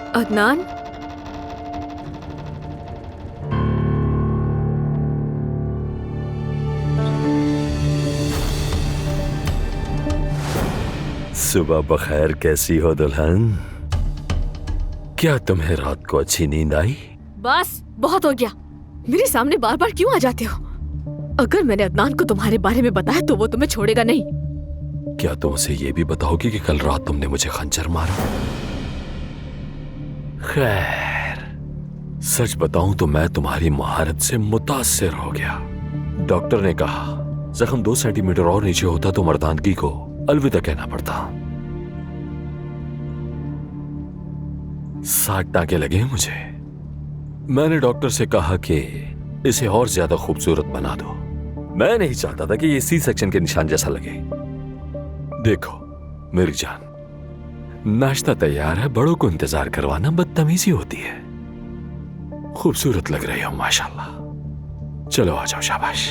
अदनान, सुबह बखैर। कैसी हो दुल्हन? क्या तुम्हें रात को अच्छी नींद आई? बस बहुत हो गया। मेरे सामने बार बार क्यों आ जाते हो? अगर मैंने अदनान को तुम्हारे बारे में बताया तो वो तुम्हें छोड़ेगा नहीं। क्या तुम उसे ये भी बताओगी कि कल रात तुमने मुझे खंजर मारा? खैर, सच बताऊं तो मैं तुम्हारी महारत से मुतासिर हो गया। डॉक्टर ने कहा जख्म 2 सेंटीमीटर और नीचे होता तो मर्दानगी को अलविदा कहना पड़ता। 60 टांके लगे मुझे। मैंने डॉक्टर से कहा कि इसे और ज्यादा खूबसूरत बना दो। मैं नहीं चाहता था कि ये सी सेक्शन के निशान जैसा लगे। देखो मेरी जान, नाश्ता तैयार है। बड़ों को इंतजार करवाना बदतमीजी होती है। खूबसूरत लग रही हो माशाल्लाह। चलो आ जाओ, शाबाश।